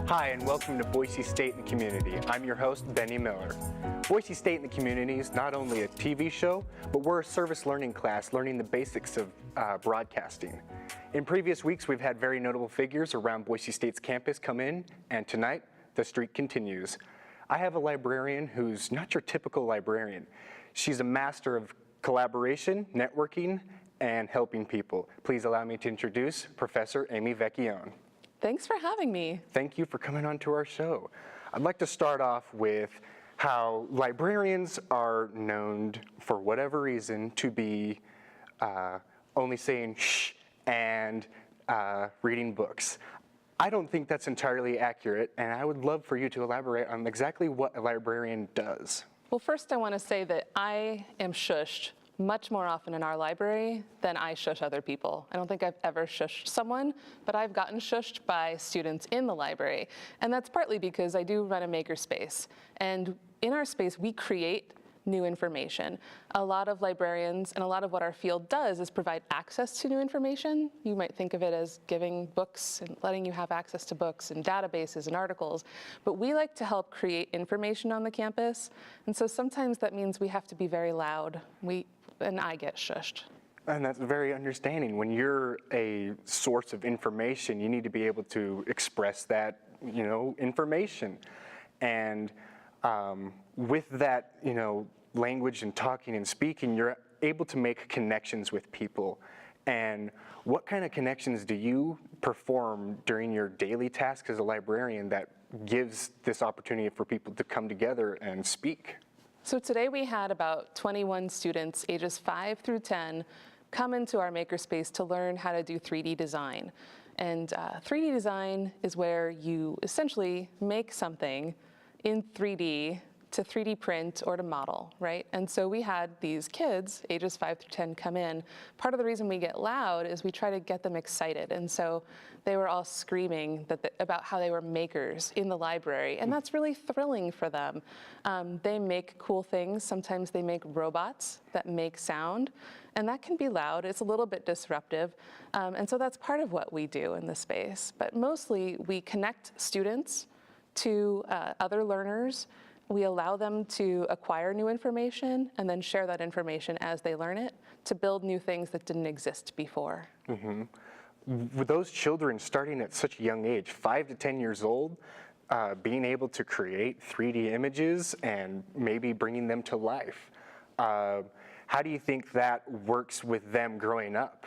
Hi, and welcome to Boise State and the Community. I'm your host, Benny Miller. Boise State and the Community is not only a TV show, but we're a service learning class learning the basics of broadcasting. In previous weeks, we've had very notable figures around Boise State's campus come in, and tonight, the streak continues. I have a librarian who's not your typical librarian. She's a master of collaboration, networking, and helping people. Please allow me to introduce Professor Amy Vecchione. Thanks for having me. Thank you for coming on to our show. I'd like to start off with how librarians are known, for whatever reason, to be only saying shh and reading books. I don't think that's entirely accurate, and I would love for you to elaborate on exactly what a librarian does. Well, first I want to say that I am shushed much more often in our library than I shush other people. I don't think I've ever shushed someone, but I've gotten shushed by students in the library. And that's partly because I do run a makerspace. And in our space, we create new information. A lot of librarians and a lot of what our field does is provide access to new information. You might think of it as giving books and letting you have access to books and databases and articles, but we like to help create information on the campus. And so sometimes that means we have to be very loud. And I get shushed. And that's very understanding. When you're a source of information, you need to be able to express that, information. And with that, language and talking and speaking, you're able to make connections with people. And what kind of connections do you perform during your daily tasks as a librarian that gives this opportunity for people to come together and speak? So today we had about 21 students ages 5 through 10 come into our makerspace to learn how to do 3D design. And 3D design is where you essentially make something in 3D to 3D print or to model, right? And so we had these kids, ages 5 through 10, come in. Part of the reason we get loud is we try to get them excited. And so they were all screaming about how they were makers in the library. And that's really thrilling for them. They make cool things. Sometimes they make robots that make sound. And that can be loud. It's a little bit disruptive. And so that's part of what we do in the space. But mostly we connect students to other learners. We allow them to acquire new information and then share that information as they learn it to build new things that didn't exist before. Mm-hmm. With those children starting at such a young age, 5 to 10 years old, being able to create 3D images and maybe bringing them to life, how do you think that works with them growing up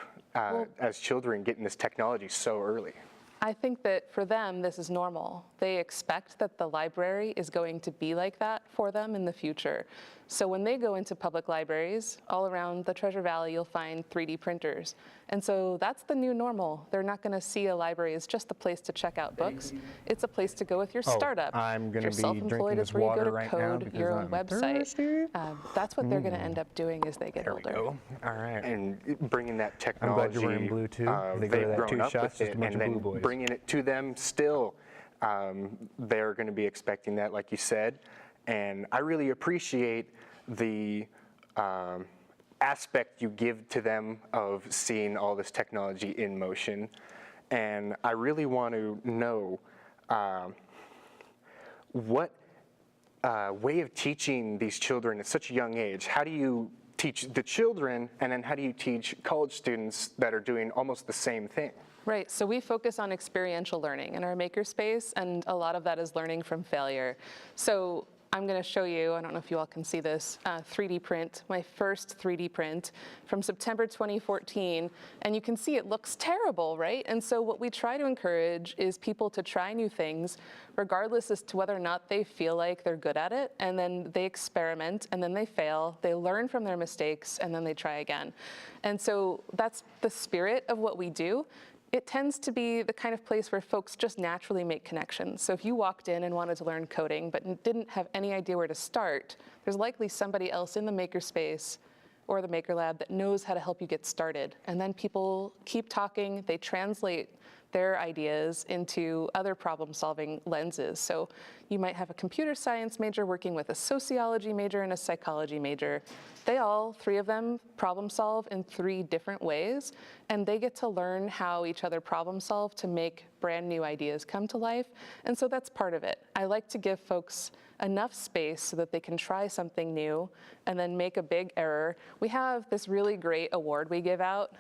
as children getting this technology so early? I think that for them, this is normal. They expect that the library is going to be like that for them in the future. So when they go into public libraries, all around the Treasure Valley, you'll find 3D printers. And so that's the new normal. They're not going to see a library as just a place to check out books. It's a place to go with your startup. I'm going to be drinking this water right now because your own I'm website. thirsty. That's what they're going to end up doing as they get older. There we go. All right. And bringing that technology, I'm glad you're wearing blue too. They've grown up with it, and then bringing it to them still, they're going to be expecting that, like you said. And I really appreciate the aspect you give to them of seeing all this technology in motion. And I really want to know what way of teaching these children at such a young age. How do you teach the children, and then how do you teach college students that are doing almost the same thing? Right, so we focus on experiential learning in our makerspace, and a lot of that is learning from failure. So I'm going to show you, I don't know if you all can see this, 3D print, my first 3D print from September 2014. And you can see it looks terrible, right? And so what we try to encourage is people to try new things, regardless as to whether or not they feel like they're good at it. And then they experiment, and then they fail. They learn from their mistakes, and then they try again. And so that's the spirit of what we do. It tends to be the kind of place where folks just naturally make connections. So if you walked in and wanted to learn coding but didn't have any idea where to start, there's likely somebody else in the makerspace or the Maker Lab that knows how to help you get started. And then people keep talking, they translate their ideas into other problem-solving lenses. So you might have a computer science major working with a sociology major and a psychology major. They all, three of them, problem solve in three different ways, and they get to learn how each other problem solve to make brand new ideas come to life. And so that's part of it. I like to give folks enough space so that they can try something new and then make a big error. We have this really great award we give out.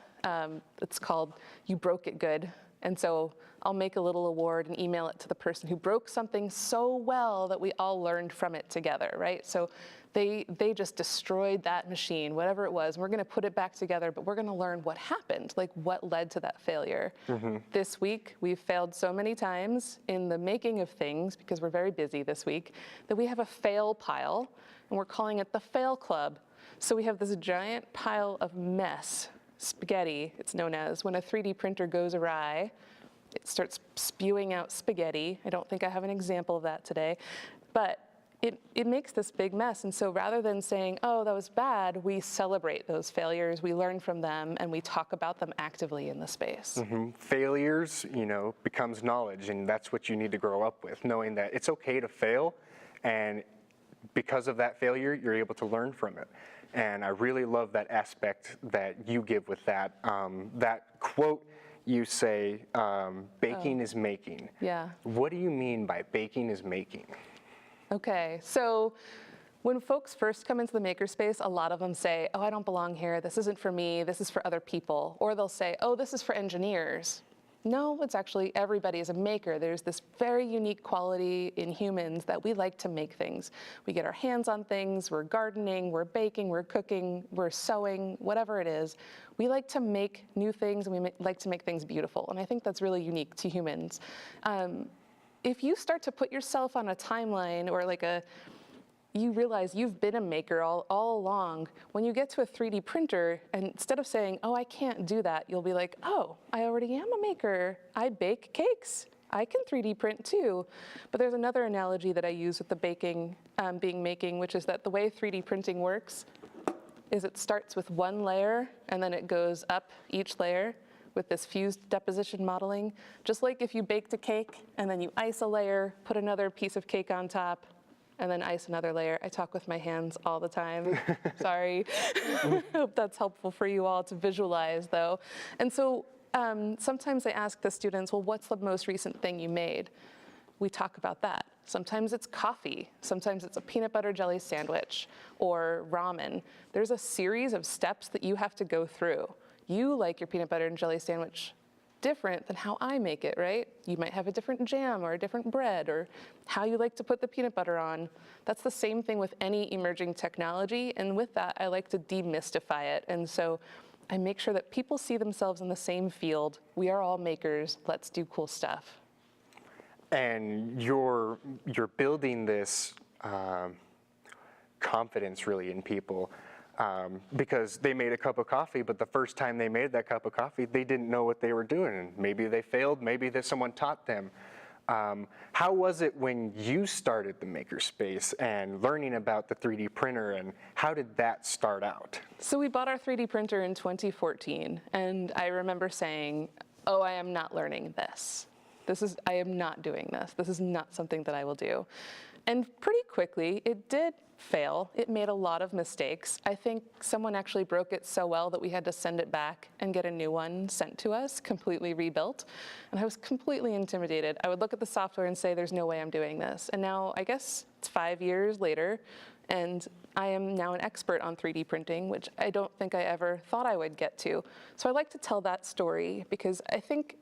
It's called You Broke It Good. And so I'll make a little award and email it to the person who broke something so well that we all learned from it together, right? So they just destroyed that machine, whatever it was. We're gonna put it back together, but we're gonna learn what happened, like what led to that failure. This week, we've failed so many times in the making of things, because we're very busy this week, that we have a fail pile, and we're calling it the Fail Club. So we have this giant pile of mess, spaghetti, it's known as, when a 3D printer goes awry, it starts spewing out spaghetti. I don't think I have an example of that today, but it makes this big mess. And so rather than saying, oh, that was bad, we celebrate those failures, we learn from them, and we talk about them actively in the space. Failures, becomes knowledge, and that's what you need to grow up with, knowing that it's okay to fail, and because of that failure, you're able to learn from it. And I really love that aspect that you give with that. That quote you say, baking is making. Yeah. What do you mean by baking is making? Okay, so when folks first come into the makerspace, a lot of them say, oh, I don't belong here, this isn't for me, this is for other people. Or they'll say, oh, this is for engineers. No, it's actually everybody is a maker. There's this very unique quality in humans that we like to make things. We get our hands on things, we're gardening, we're baking, we're cooking, we're sewing, whatever it is. We like to make new things, and we like to make things beautiful. And I think that's really unique to humans. If you start to put yourself on a timeline or you realize you've been a maker all along. When you get to a 3D printer, and instead of saying, oh, I can't do that, you'll be like, oh, I already am a maker. I bake cakes. I can 3D print too. But there's another analogy that I use with the baking being making, which is that the way 3D printing works is it starts with one layer, and then it goes up each layer with this fused deposition modeling. Just like if you baked a cake, and then you ice a layer, put another piece of cake on top, and then ice another layer. I talk with my hands all the time. Sorry. Hope that's helpful for you all to visualize, though. And so sometimes I ask the students, well, what's the most recent thing you made? We talk about that. Sometimes it's coffee. Sometimes it's a peanut butter jelly sandwich or ramen. There's a series of steps that you have to go through. You like your peanut butter and jelly sandwich different than how I make it, right? You might have a different jam or a different bread or how you like to put the peanut butter on. That's the same thing with any emerging technology, and with that, I like to demystify it. And so I make sure that people see themselves in the same field. We are all makers, let's do cool stuff. And you're building this confidence really in people. Because they made a cup of coffee, but the first time they made that cup of coffee, they didn't know what they were doing. And maybe they failed, maybe someone taught them. How was it when you started the Makerspace and learning about the 3D printer, and how did that start out? So we bought our 3D printer in 2014, and I remember saying, oh, I am not learning this. I am not doing this. This is not something that I will do. And pretty quickly, it did fail. It made a lot of mistakes. I think someone actually broke it so well that we had to send it back and get a new one sent to us, completely rebuilt. And I was completely intimidated. I would look at the software and say, there's no way I'm doing this. And now, I guess it's 5 years later, and I am now an expert on 3D printing, which I don't think I ever thought I would get to. So I like to tell that story because I think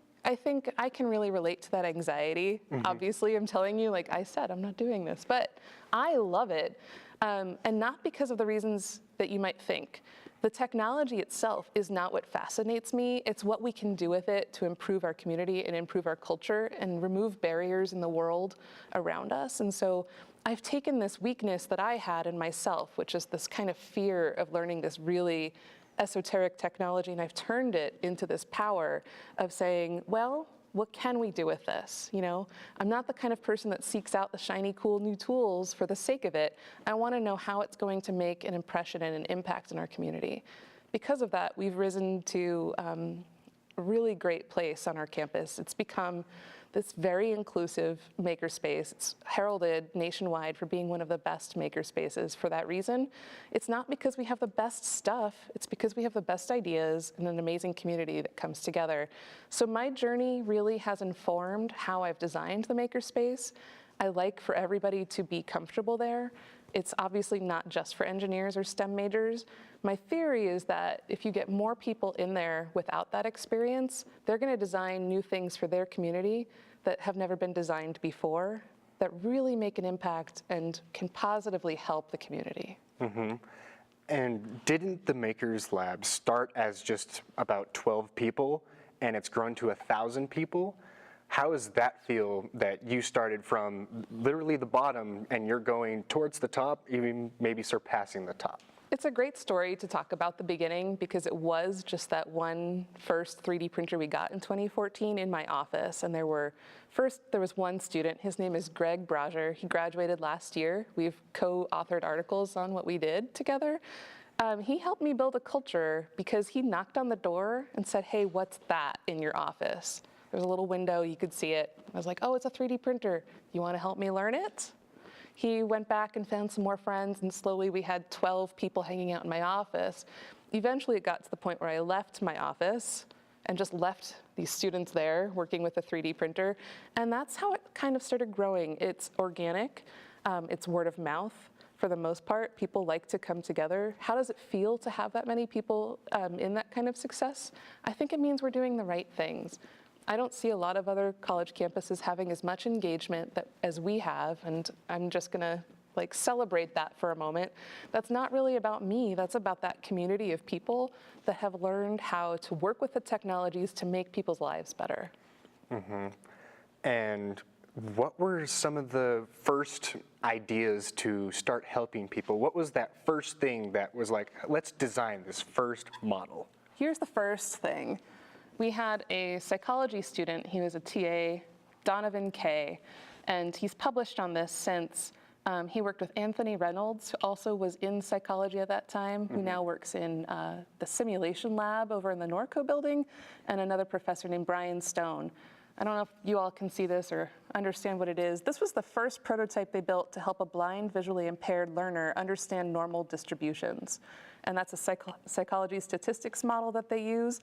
I can really relate to that anxiety. Obviously, I'm telling you, like I said, I'm not doing this, but I love it. And not because of the reasons that you might think. The technology itself is not what fascinates me. It's what we can do with it to improve our community and improve our culture and remove barriers in the world around us. And so I've taken this weakness that I had in myself, which is this kind of fear of learning this really esoteric technology, and I've turned it into this power of saying, well, what can we do with this? You know, I'm not the kind of person that seeks out the shiny, cool new tools for the sake of it. I want to know how it's going to make an impression and an impact in our community. Because of that, we've risen to a really great place on our campus. It's become this very inclusive makerspace. It's heralded nationwide for being one of the best makerspaces for that reason. It's not because we have the best stuff, it's because we have the best ideas and an amazing community that comes together. So my journey really has informed how I've designed the makerspace. I like for everybody to be comfortable there. It's obviously not just for engineers or STEM majors. My theory is that if you get more people in there without that experience, they're going to design new things for their community that have never been designed before, that really make an impact and can positively help the community. Mm-hmm. And didn't the Makers Lab start as just about 12 people and it's grown to 1,000 people? How does that feel that you started from literally the bottom and you're going towards the top, even maybe surpassing the top? It's a great story to talk about the beginning because it was just that one first 3D printer we got in 2014 in my office. And there was one student, his name is Greg Brager. He graduated last year. We've co-authored articles on what we did together. He helped me build a culture because he knocked on the door and said, hey, what's that in your office? There's a little window, you could see it. I was like, oh, it's a 3D printer. You want to help me learn it? He went back and found some more friends, and slowly we had 12 people hanging out in my office. Eventually it got to the point where I left my office and just left these students there working with a 3D printer. And that's how it kind of started growing. It's organic, it's word of mouth for the most part. People like to come together. How does it feel to have that many people in that kind of success? I think it means we're doing the right things. I don't see a lot of other college campuses having as much engagement as we have, and I'm just gonna celebrate that for a moment. That's not really about me, that's about that community of people that have learned how to work with the technologies to make people's lives better. Mm-hmm. And what were some of the first ideas to start helping people? What was that first thing that was like, let's design this first model? Here's the first thing. We had a psychology student, he was a TA, Donovan K, and he's published on this since. He worked with Anthony Reynolds, who also was in psychology at that time, who now works in the simulation lab over in the Norco building, and another professor named Brian Stone. I don't know if you all can see this or understand what it is. This was the first prototype they built to help a blind, visually impaired learner understand normal distributions. And that's a psychology statistics model that they use.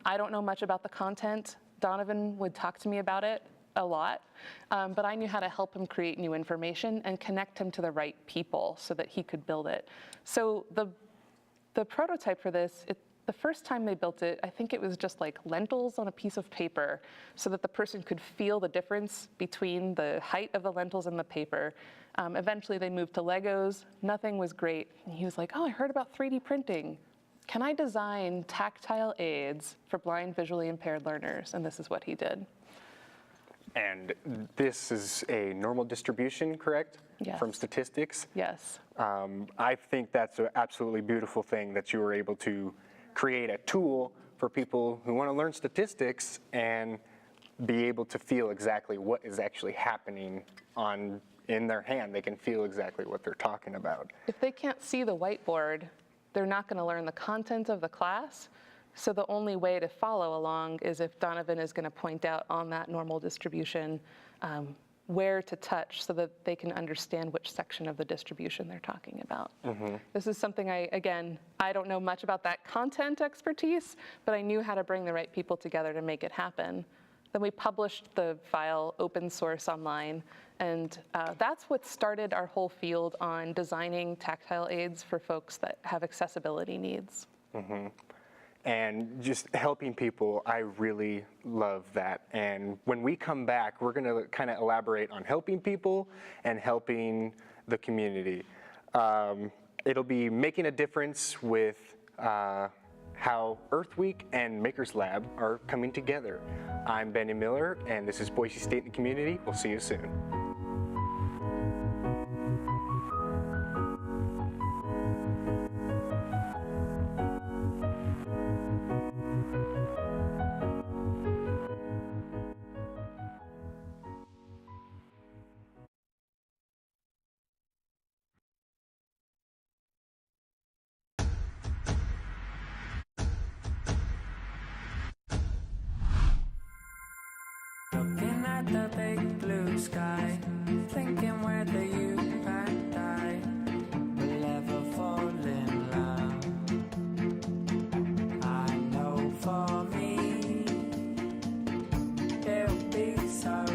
I don't know much about the content. Donovan would talk to me about it a lot, but I knew how to help him create new information and connect him to the right people so that he could build it. So the prototype for this, the first time they built it, I think it was just like lentils on a piece of paper so that the person could feel the difference between the height of the lentils and the paper. Eventually they moved to Legos. Nothing was great. And he was like, oh, I heard about 3D printing. Can I design tactile aids for blind, visually impaired learners? And this is what he did. And this is a normal distribution, correct? Yes. From statistics? Yes. I think that's an absolutely beautiful thing that you were able to create a tool for people who want to learn statistics and be able to feel exactly what is actually happening in their hand. They can feel exactly what they're talking about. If they can't see the whiteboard, they're not going to learn the content of the class. So the only way to follow along is if Donovan is going to point out on that normal distribution where to touch so that they can understand which section of the distribution they're talking about. Mm-hmm. This is something I don't know much about that content expertise, but I knew how to bring the right people together to make it happen. Then we published the file open source online, and that's what started our whole field on designing tactile aids for folks that have accessibility needs. Mm-hmm. And just helping people, I really love that. And when we come back, we're going to kind of elaborate on helping people and helping the community. It'll be making a difference with how Earth Week and Makers Lab are coming together. I'm Benny Miller, and this is Boise State and the Community. We'll see you soon. blue sky, thinking whether you and I will ever fall in love. I know for me it'll be so.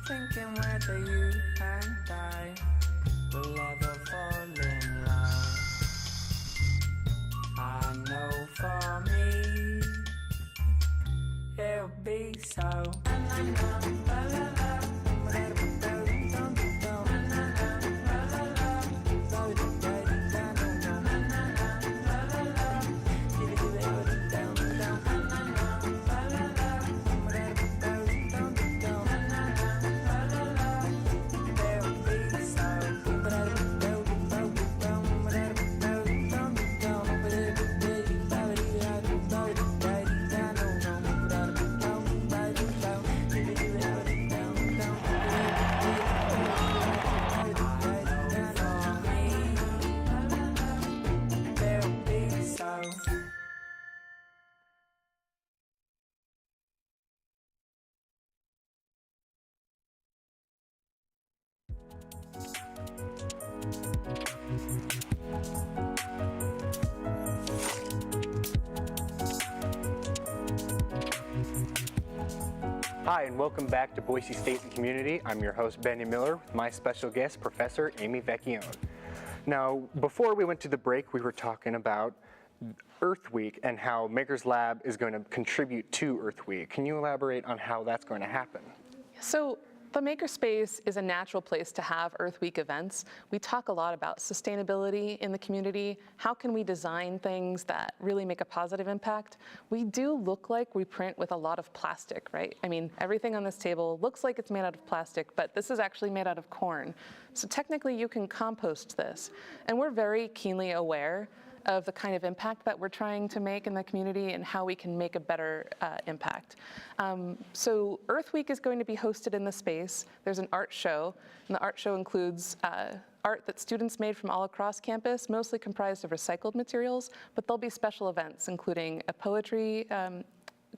Thinking whether you and I will ever fall in love. I know for me it'll be so. Hi, and welcome back to Boise State and Community. I'm your host, Benny Miller, with my special guest, Professor Amy Vecchione. Now, before we went to the break, we were talking about Earth Week and how Maker's Lab is going to contribute to Earth Week. Can you elaborate on how that's going to happen? So the Makerspace is a natural place to have Earth Week events. We talk a lot about sustainability in the community. How can we design things that really make a positive impact? We do look like we print with a lot of plastic, right? I mean, everything on this table looks like it's made out of plastic, but this is actually made out of corn. So technically you can compost this. And we're very keenly aware of the kind of impact that we're trying to make in the community and how we can make a better impact. So Earth Week is going to be hosted in the space. There's an art show, and the art show includes art that students made from all across campus, mostly comprised of recycled materials, but there'll be special events, including a poetry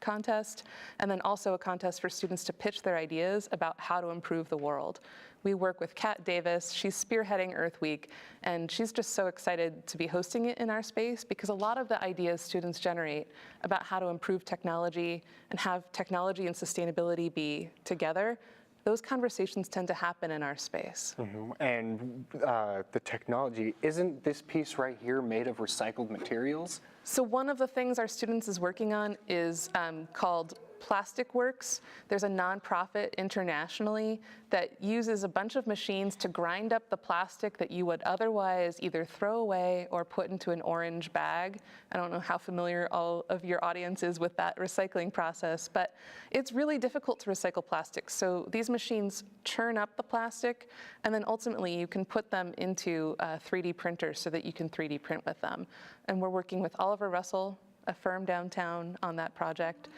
contest, and then also a contest for students to pitch their ideas about how to improve the world. We work with Kat Davis. She's spearheading Earth Week, and she's just so excited to be hosting it in our space because a lot of the ideas students generate about how to improve technology and have technology and sustainability be together, those conversations tend to happen in our space. Mm-hmm. And the technology, isn't this piece right here made of recycled materials? So one of the things our students is working on is called Plastic Works. There's a nonprofit internationally that uses a bunch of machines to grind up the plastic that you would otherwise either throw away or put into an orange bag. I don't know how familiar all of your audience is with that recycling process, but it's really difficult to recycle plastic. So these machines churn up the plastic, and then ultimately you can put them into a 3D printer so that you can 3D print with them. And we're working with Oliver Russell, a firm downtown, on that project.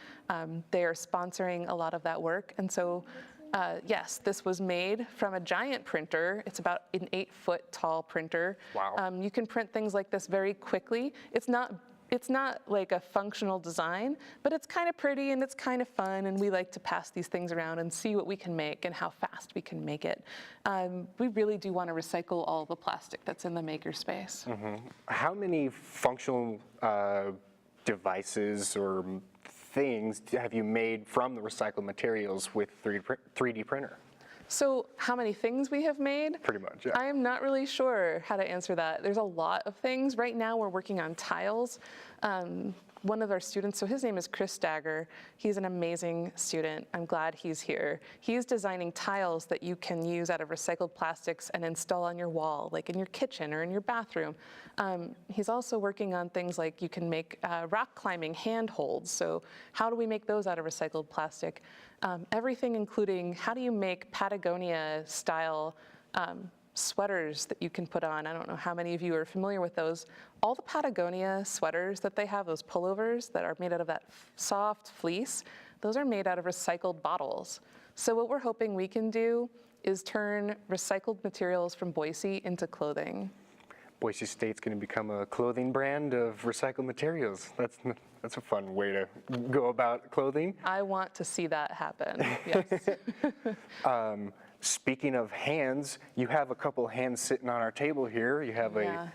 They are sponsoring a lot of that work. And so, yes, this was made from a giant printer. It's about an 8-foot tall printer. Wow. You can print things like this very quickly. It's not it's not like a functional design, but it's kind of pretty and it's kind of fun, and we like to pass these things around and see what we can make and how fast we can make it. We really do want to recycle all the plastic that's in the makerspace. How many functional devices or things have you made from the recycled materials with 3D printer? So how many things we have made? Pretty much, yeah. I am not really sure how to answer that. There's a lot of things. Right now we're working on tiles. One of our students, so his name is Chris Dagger. He's an amazing student. I'm glad he's here. He's designing tiles that you can use out of recycled plastics and install on your wall, like in your kitchen or in your bathroom. He's also working on things like you can make rock climbing handholds. So how do we make those out of recycled plastic? Everything including how do you make Patagonia style sweaters that you can put on. I don't know how many of you are familiar with those. All the Patagonia sweaters that they have, those pullovers that are made out of that soft fleece, those are made out of recycled bottles. So what we're hoping we can do is turn recycled materials from Boise into clothing. Boise State's going to become a clothing brand of recycled materials. That's a fun way to go about clothing. I want to see that happen, yes. Speaking of hands, you have a couple hands sitting on our table here. You have a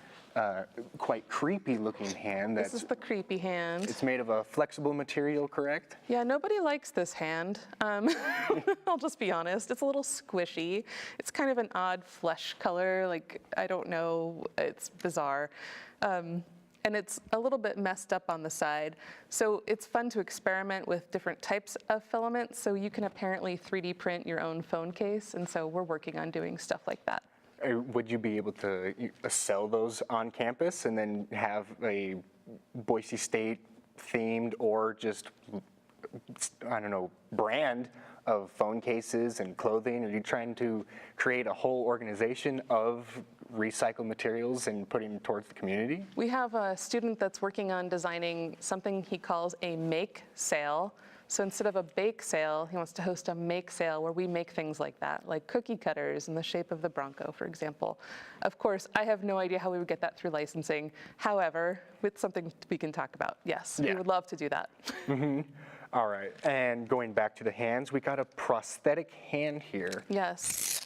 quite creepy looking hand. This is the creepy hand. It's made of a flexible material, correct? Yeah, nobody likes this hand. I'll just be honest. It's a little squishy. It's kind of an odd flesh color. Like, I don't know. It's bizarre. And it's a little bit messed up on the side. So it's fun to experiment with different types of filaments. So you can apparently 3D print your own phone case. And so we're working on doing stuff like that. Would you be able to sell those on campus and then have a Boise State themed or just, I don't know, brand of phone cases and clothing? Are you trying to create a whole organization of recycled materials and putting them towards the community? We have a student that's working on designing something he calls a make sale. So instead of a bake sale, he wants to host a make sale where we make things like that, like cookie cutters in the shape of the Bronco, for example. Of course, I have no idea how we would get that through licensing. However, it's something we can talk about. Yes, we would love to do that. All right, and going back to the hands, we got a prosthetic hand here. Yes.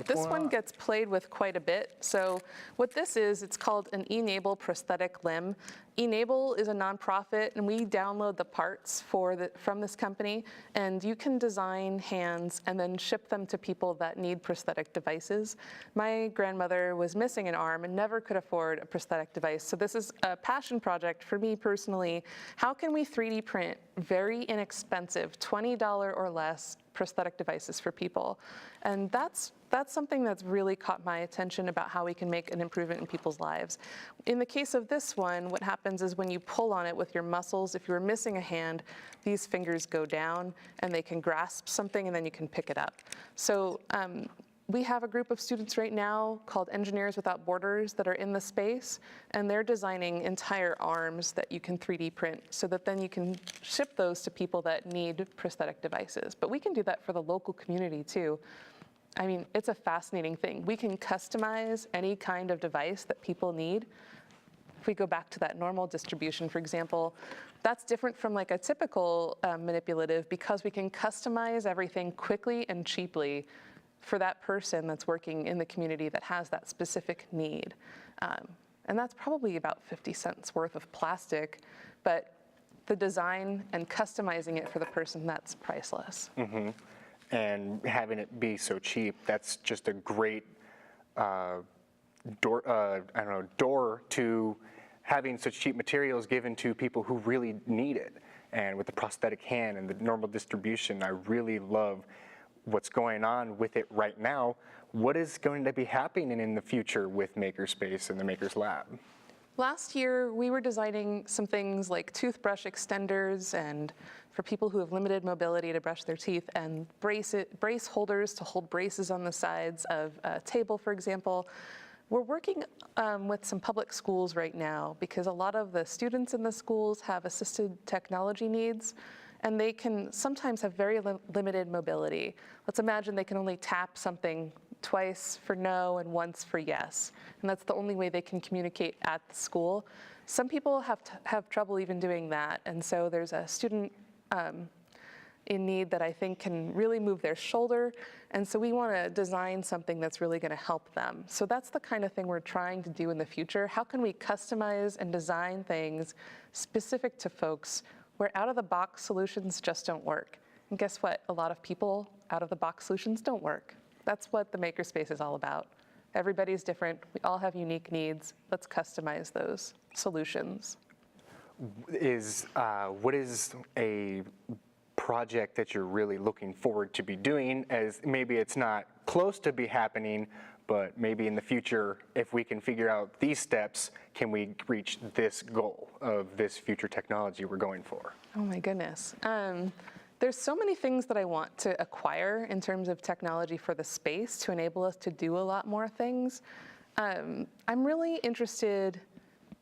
This one gets played with quite a bit. So what this is, it's called an Enable prosthetic limb. Enable is a nonprofit, and we download the parts from this company, and you can design hands and then ship them to people that need prosthetic devices. My grandmother was missing an arm and never could afford a prosthetic device, so this is a passion project for me personally. How can we 3D print very inexpensive, $20 or less prosthetic devices for people? And that's something that's really caught my attention about how we can make an improvement in people's lives. In the case of this one, what happens is when you pull on it with your muscles, if you're missing a hand, these fingers go down and they can grasp something and then you can pick it up. So we have a group of students right now called Engineers Without Borders that are in the space, and they're designing entire arms that you can 3D print so that then you can ship those to people that need prosthetic devices. But we can do that for the local community too. I mean, it's a fascinating thing. We can customize any kind of device that people need. If we go back to that normal distribution, for example, that's different from like a typical manipulative because we can customize everything quickly and cheaply for that person that's working in the community that has that specific need. And that's probably about 50 cents worth of plastic, but the design and customizing it for the person, that's priceless. And having it be so cheap, that's just a great door to having such cheap materials given to people who really need it. And with the prosthetic hand and the normal distribution, I really love what's going on with it right now. What is going to be happening in the future with Makerspace and the Makers Lab? Last year, we were designing some things like toothbrush extenders and for people who have limited mobility to brush their teeth, and brace holders to hold braces on the sides of a table, for example. We're working with some public schools right now because a lot of the students in the schools have assisted technology needs, and they can sometimes have very limited mobility. Let's imagine they can only tap something twice for no and once for yes. And that's the only way they can communicate at the school. some people have trouble even doing that, and so there's a student in need that I think can really move their shoulder, and so we want to design something that's really going to help them. So that's the kind of thing we're trying to do in the future. How can we customize and design things specific to folks where out-of-the-box solutions just don't work? And guess what? A lot of people, out-of-the-box solutions don't work. That's what the Makerspace is all about. Everybody's different. We all have unique needs. Let's customize those solutions. What is a project that you're really looking forward to be doing, as maybe it's not close to be happening, but maybe in the future, if we can figure out these steps, can we reach this goal of this future technology we're going for? Oh my goodness. There's so many things that I want to acquire in terms of technology for the space to enable us to do a lot more things. I'm really interested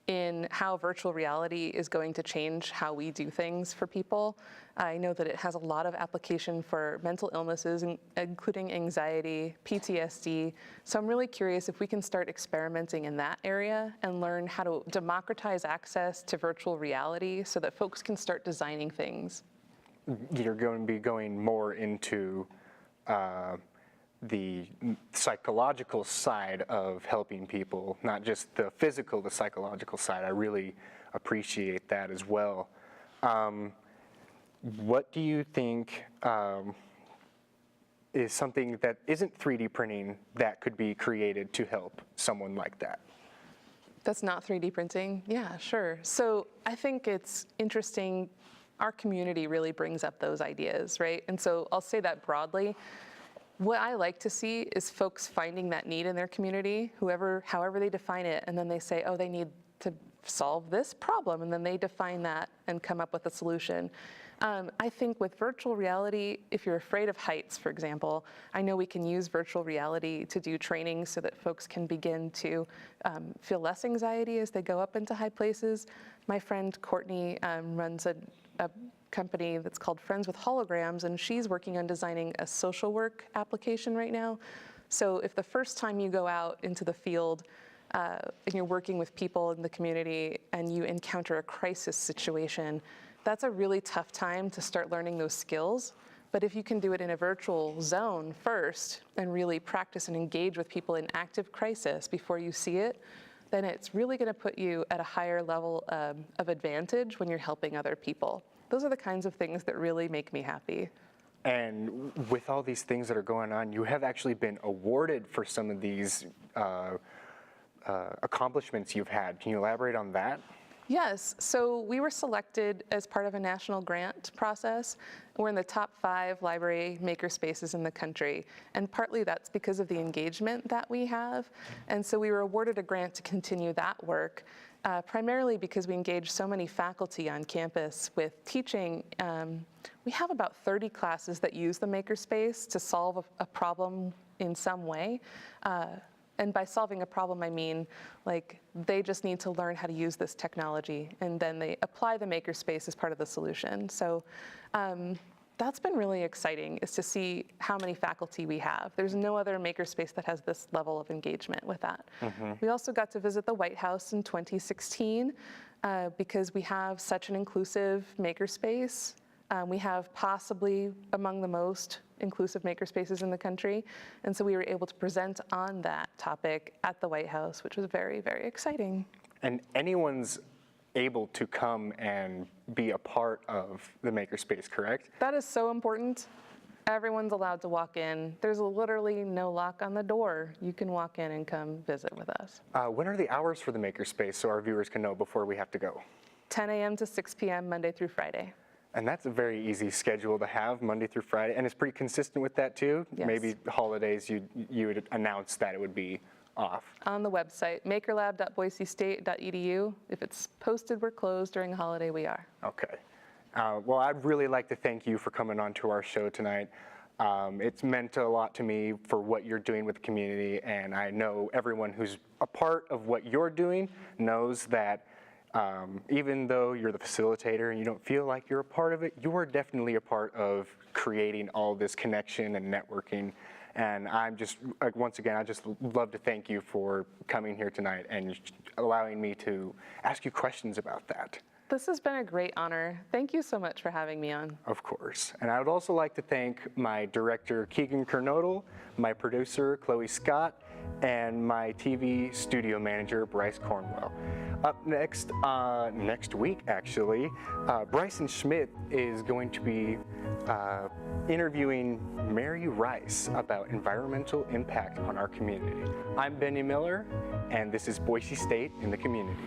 in how virtual reality is going to change how we do things for people. I know that it has a lot of application for mental illnesses, including anxiety, PTSD. So I'm really curious if we can start experimenting in that area and learn how to democratize access to virtual reality so that folks can start designing things. You're going to be going more into the psychological side of helping people, not just the physical, the psychological side. I really appreciate that as well. What do you think is something that isn't 3D printing that could be created to help someone like that? That's not 3D printing? Yeah, sure. So I think it's interesting. Our community really brings up those ideas, right? And so I'll say that broadly. What I like to see is folks finding that need in their community, however they define it, and then they say, oh, they need to solve this problem, and then they define that and come up with a solution. I think with virtual reality, if you're afraid of heights, for example, I know we can use virtual reality to do training so that folks can begin to feel less anxiety as they go up into high places. My friend Courtney runs a company that's called Friends with Holograms, and she's working on designing a social work application right now. So if the first time you go out into the field and you're working with people in the community and you encounter a crisis situation, that's a really tough time to start learning those skills. But if you can do it in a virtual zone first and really practice and engage with people in active crisis before you see it, then it's really going to put you at a higher level of advantage when you're helping other people. Those are the kinds of things that really make me happy. And with all these things that are going on, you have actually been awarded for some of these accomplishments you've had. Can you elaborate on that? Yes, so we were selected as part of a national grant process. We're in the top 5 library makerspaces in the country, and partly that's because of the engagement that we have. And so we were awarded a grant to continue that work, primarily because we engage so many faculty on campus with teaching. We have about 30 classes that use the Makerspace to solve a problem in some way. And by solving a problem, I mean, like, they just need to learn how to use this technology, and then they apply the Makerspace as part of the solution. So that's been really exciting, is to see how many faculty we have. There's no other Makerspace that has this level of engagement with that. Mm-hmm. We also got to visit the White House in 2016 because we have such an inclusive Makerspace. We have possibly among the most inclusive makerspaces in the country. And so we were able to present on that topic at the White House, which was very, very exciting. And anyone's able to come and be a part of the Makerspace, correct? That is so important. Everyone's allowed to walk in. There's literally no lock on the door. You can walk in and come visit with us. When are the hours for the Makerspace so our viewers can know before we have to go? 10 a.m. to 6 p.m. Monday through Friday. And that's a very easy schedule to have, Monday through Friday, and it's pretty consistent with that too? Yes. Maybe holidays you would announce that it would be off. On the website, makerlab.boisestate.edu. If it's posted we're closed, during a holiday we are. Okay. Well, I'd really like to thank you for coming on to our show tonight. It's meant a lot to me for what you're doing with the community, and I know everyone who's a part of what you're doing knows that even though you're the facilitator and you don't feel like you're a part of it, you are definitely a part of creating all this connection and networking. And I'm just, once again, I just love to thank you for coming here tonight and allowing me to ask you questions about that. This has been a great honor. Thank you so much for having me on. Of course. And I would also like to thank my director, Keegan Kernodle, my producer, Chloe Scott, and my TV studio manager, Bryce Cornwell. Up next, next week actually, Bryson Schmidt is going to be interviewing Mary Rice about environmental impact on our community. I'm Benny Miller, and this is Boise State in the Community.